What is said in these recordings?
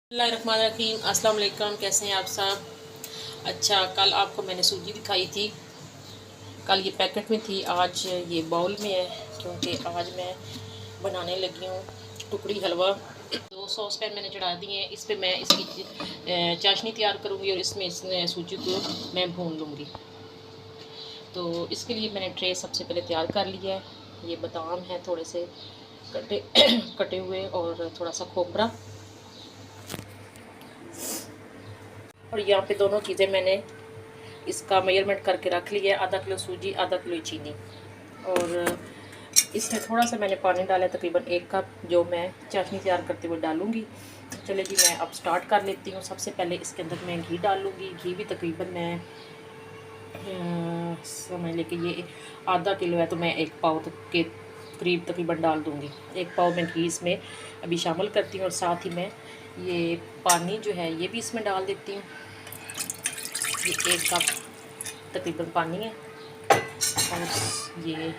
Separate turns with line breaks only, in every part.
बिस्मिल्लाहिर्रहमानिर्रहीम। अस्सलाम वालेकुम। कैसे हैं आप सब? अच्छा, कल आपको मैंने सूजी दिखाई थी। कल ये पैकेट में थी, आज ये बाउल में है, क्योंकि आज मैं बनाने लगी हूँ टुकड़ी हलवा। 2 सॉस पैन मैंने चढ़ा दिए हैं, इस पर मैं इसकी चाशनी तैयार करूँगी और इसमें सूजी को मैं भून लूँगी। तो इसके लिए मैंने ट्रे सबसे पहले तैयार कर लिया है। ये बादाम है थोड़े से कटे कटे हुए, और थोड़ा सा खोपरा, और यहाँ पे दोनों चीज़ें मैंने इसका मेजरमेंट करके रख लिया है। आधा किलो सूजी, आधा किलो चीनी, और इसमें थोड़ा सा मैंने पानी डाला है, तकरीबन 1 कप, जो मैं चाशनी तैयार करते हुए डालूँगी। चले जी, मैं अब स्टार्ट कर लेती हूँ। सबसे पहले इसके अंदर मैं घी डाल लूँगी। घी भी तकरीबन मैं समझ लेके ये आधा किलो है, तो मैं 1 पाव तक के करीब तकरीबन डाल दूँगी। 1 पाव मैं घी इसमें अभी शामिल करती हूँ, और साथ ही मैं ये पानी जो है ये भी इसमें डाल देती हूँ। ये 1 कप तकरीबन पानी है, और ये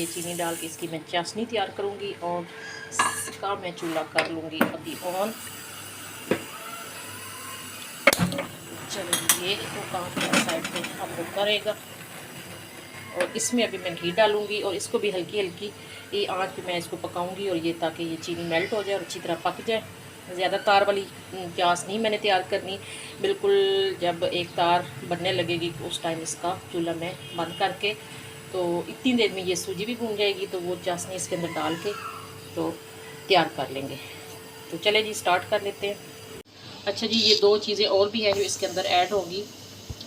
चीनी डाल के इसकी मैं चाशनी तैयार करूँगी, और इसका मैं चूल्हा कर लूँगी अभी ऑन। चलो, ये तो काम साइड पे अब वो करेगा, और इसमें अभी मैं घी डालूँगी, और इसको भी हल्की हल्की ये आंच पे मैं इसको पकाऊँगी, और ये ताकि ये चीनी मेल्ट हो जाए और अच्छी तरह पक जाए। ज़्यादा तार वाली प्यास नहीं मैंने तैयार करनी, बिल्कुल जब एक तार बनने लगेगी उस टाइम इसका चूल्हा मैं बंद करके, तो इतनी देर में ये सूजी भी भून जाएगी, तो वो चाशनी इसके अंदर डाल के तो तैयार कर लेंगे। तो चले जी, स्टार्ट कर लेते हैं। अच्छा जी, ये 2 चीज़ें और भी हैं जो इसके अंदर ऐड होगी।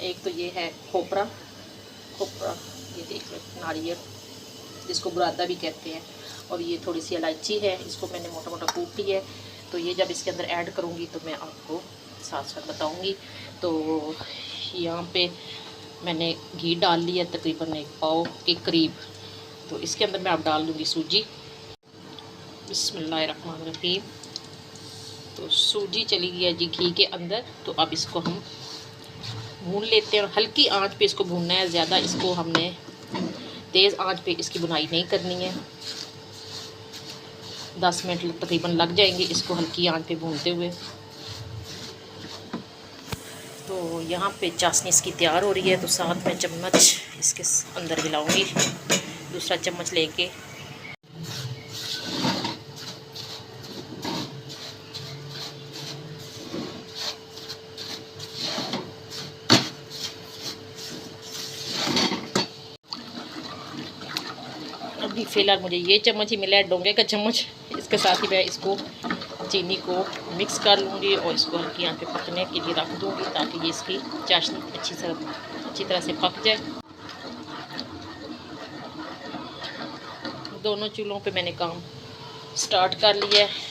एक तो ये है खोपरा, ये देख लो, नारियल जिसको बुरादा भी कहते हैं, और ये थोड़ी सी इलायची है, इसको मैंने मोटा मोटा कूट लिया है। तो ये जब इसके अंदर ऐड करूँगी तो मैं आपको साथ साथ बताऊँगी। तो यहाँ पे मैंने घी डाल लिया तकरीबन 1 पाव के करीब। तो इसके अंदर मैं अब डाल दूँगी सूजी। बिस्मिल्लाहिर्रहमानिर्रहीम। तो सूजी चली गई है जी घी के अंदर। तो अब इसको हम भून लेते हैं, और हल्की आंच पे इसको भूनना है। ज़्यादा इसको हमने तेज़ आंच पे इसकी बुनाई नहीं करनी है। 10 मिनट तकरीबन लग जाएंगे इसको हल्की आंच पे भूनते हुए। तो यहाँ पे चाशनी इसकी तैयार हो रही है, तो साथ में चम्मच इसके अंदर हिलाऊंगी, दूसरा चम्मच लेके। अभी फ़िलहाल मुझे ये चम्मच ही मिला है, डोंगे का चम्मच। इसके साथ ही मैं इसको चीनी को मिक्स कर लूँगी, और इसको हल्की आंच पे पकने के लिए रख दूँगी, ताकि ये इसकी चाशनी अच्छी तरह से पक जाए। दोनों चूल्हों पे मैंने काम स्टार्ट कर लिया है।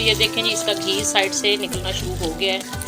अभी ये देखें जी, इसका घी साइड से निकलना शुरू हो गया है।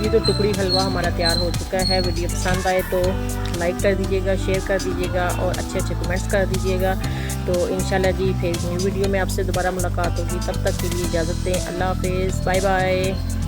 ये तो टुकड़ी हलवा हमारा तैयार हो चुका है। वीडियो पसंद आए तो लाइक कर दीजिएगा, शेयर कर दीजिएगा और अच्छे अच्छे कमेंट्स कर दीजिएगा। तो इंशाल्लाह जी फिर न्यू वीडियो में आपसे दोबारा मुलाकात होगी। तब तक के लिए इजाज़त दें। अल्लाह हाफिज़, बाय बाय।